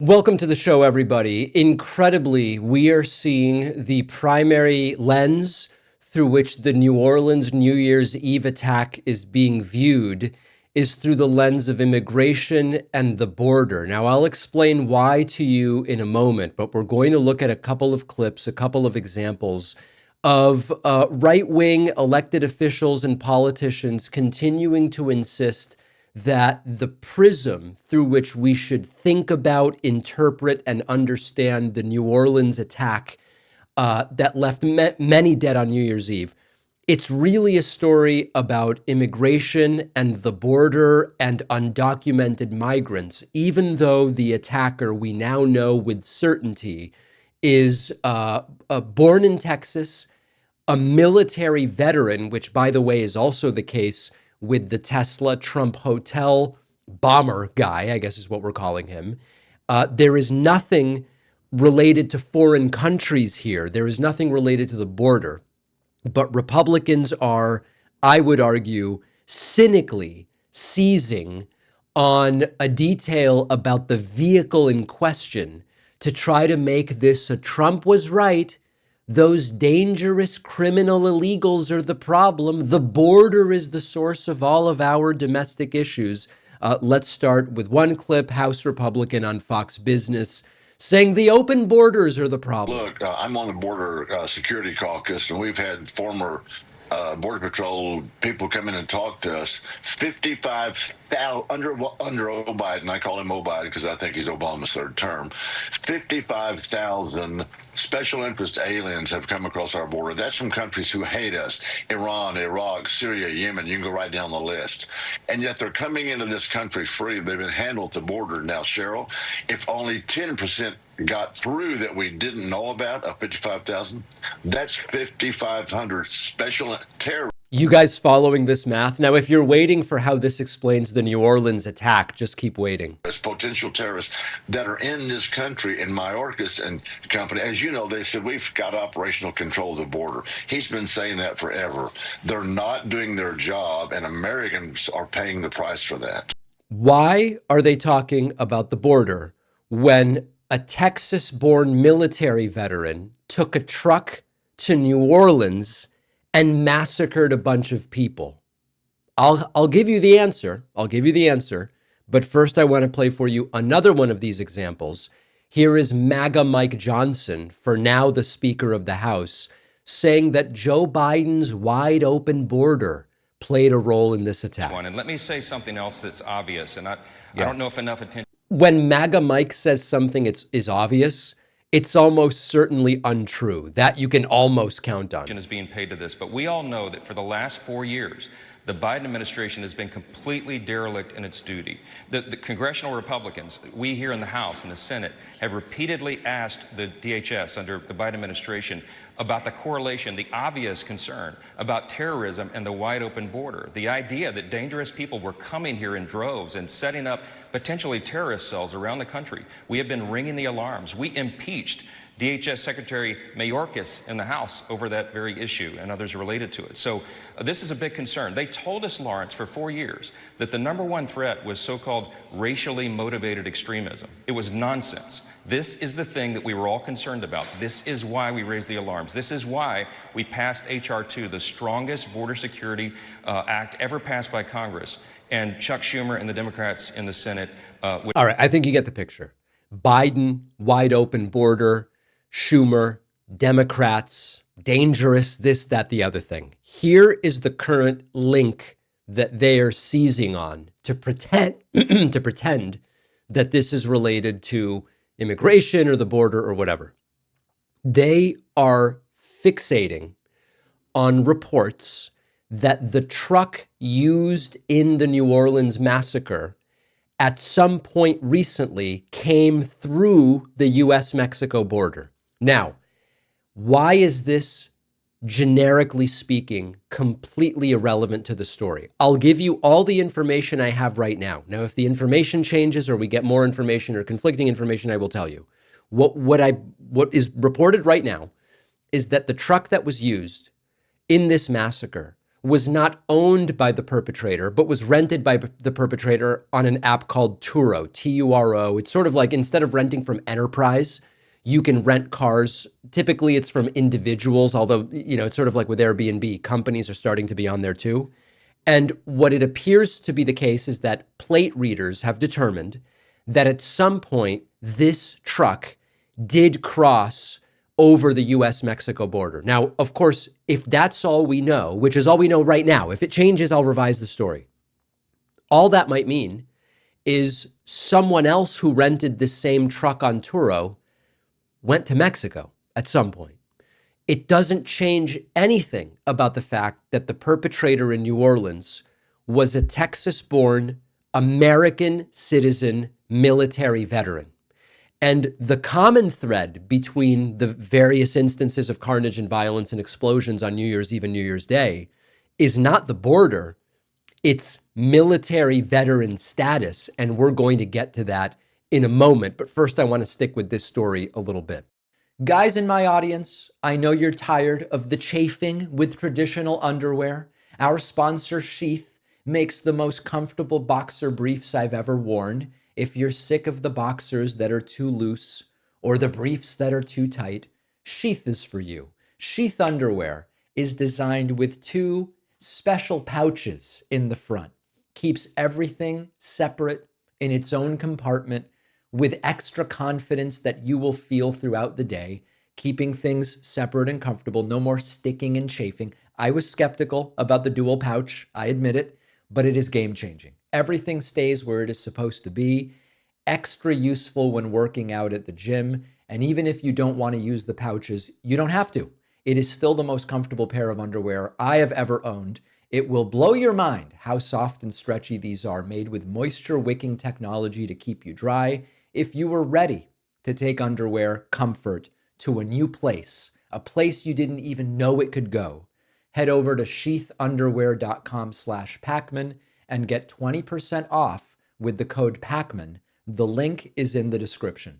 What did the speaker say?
Welcome to the show, everybody. Incredibly, we are seeing the primary lens through which the New Orleans New Year's Eve attack is being viewed is through the lens of immigration and the border. Now, I'll explain why to you in a moment, but we're going to look at a couple of clips, a couple of examples of right-wing elected officials and politicians continuing to insist that the prism through which we should think about, interpret, and understand the New Orleans attack that left many dead on New Year's Eve, it's really a story about immigration and the border and undocumented migrants, even though the attacker, we now know with certainty, is born in Texas, a military veteran, which, by the way, is also the case with the Tesla Trump Hotel bomber guy, I guess is what we're calling him. There is nothing related to foreign countries here. There is nothing related to the border. But Republicans are, I would argue, cynically seizing on a detail about the vehicle in question to try to make this a Trump was right. Those dangerous criminal illegals are the problem. The border is the source of all of our domestic issues. Let's start with one clip, House Republican on Fox Business saying the open borders are the problem. Look, I'm on the Border Security Caucus, and we've had former Border Patrol people come in and talk to us. 55,000 under Biden. I call him Biden because I think he's Obama's third term. 55,000 special interest aliens have come across our border. That's from countries who hate us: Iran, Iraq, Syria, Yemen. You can go right down the list. And yet they're coming into this country free. They've been handled at the border. Now, Cheryl, if only 10% got through that we didn't know about of 55,000, that's 5,500 special terrorists. You guys following this math? Now, if you're waiting for how this explains the New Orleans attack, just keep waiting. As potential terrorists that are in this country, in Mayorkas and company, as you know, they said we've got operational control of the border. He's been saying that forever. They're not doing their job, and Americans are paying the price for that. Why are they talking about the border when a Texas-born military veteran took a truck to New Orleans and massacred a bunch of people? I'll give you the answer. I'll give you the answer. But first, I want to play for you another one of these examples. Here is MAGA Mike Johnson, for now the Speaker of the House, saying that Joe Biden's wide open border played a role in this attack. And let me say something else that's obvious, and I don't know if enough attention. When MAGA Mike says something is obvious, it's almost certainly untrue. That you can almost count on. Is being paid to this, but we all know that for the last 4 years, the Biden administration has been completely derelict in its duty. The congressional Republicans, we here in the House and the Senate, have repeatedly asked the DHS under the Biden administration about the correlation, the obvious concern about terrorism and the wide open border. The idea that dangerous people were coming here in droves and setting up potentially terrorist cells around the country. We have been ringing the alarms. We impeached DHS Secretary Mayorkas in the House over that very issue and others related to it. So this is a big concern. They told us, Lawrence, for 4 years that the number one threat was so-called racially motivated extremism. It was nonsense. This is the thing that we were all concerned about. This is why we raised the alarms. This is why we passed H.R. 2, the strongest border security act ever passed by Congress. And Chuck Schumer and the Democrats in the Senate. All right, I think you get the picture. Biden, wide open border. Schumer, Democrats, dangerous, this, that, the other thing. Here is the current link that they are seizing on to pretend that this is related to immigration or the border or whatever. They are fixating on reports that the truck used in the New Orleans massacre at some point recently came through the U.S.-Mexico border. Now, why is this, generically speaking, completely irrelevant to the story? I'll give you all the information I have right now. Now, if the information changes or we get more information or conflicting information, I will tell you. What is reported right now is that the truck that was used in this massacre was not owned by the perpetrator, but was rented by the perpetrator on an app called Turo, Turo. It's sort of like, instead of renting from Enterprise, you can rent cars. Typically it's from individuals, although, it's sort of like with Airbnb, companies are starting to be on there too. And what it appears to be the case is that plate readers have determined that at some point, this truck did cross over the US-Mexico border. Now, of course, if that's all we know, which is all we know right now, if it changes, I'll revise the story. All that might mean is someone else who rented this same truck on Turo went to Mexico at some point. It doesn't change anything about the fact that the perpetrator in New Orleans was a Texas-born, American citizen military veteran. And the common thread between the various instances of carnage and violence and explosions on New Year's Eve and New Year's Day is not the border, it's military veteran status. And we're going to get to that in a moment. But first, I want to stick with this story a little bit. Guys in my audience, I know you're tired of the chafing with traditional underwear. Our sponsor, Sheath, makes the most comfortable boxer briefs I've ever worn. If you're sick of the boxers that are too loose or the briefs that are too tight, Sheath is for you. Sheath underwear is designed with two special pouches in the front. Keeps everything separate in its own compartment with extra confidence that you will feel throughout the day, keeping things separate and comfortable, no more sticking and chafing. I was skeptical about the dual pouch, I admit it, but it is game-changing. Everything stays where it is supposed to be, extra useful when working out at the gym. And even if you don't want to use the pouches, you don't have to. It is still the most comfortable pair of underwear I have ever owned. It will blow your mind how soft and stretchy these are, made with moisture-wicking technology to keep you dry. If you were ready to take underwear comfort to a new place, a place you didn't even know it could go, head over to sheathunderwear.com/Pacman and get 20% off with the code Pacman. The link is in the description.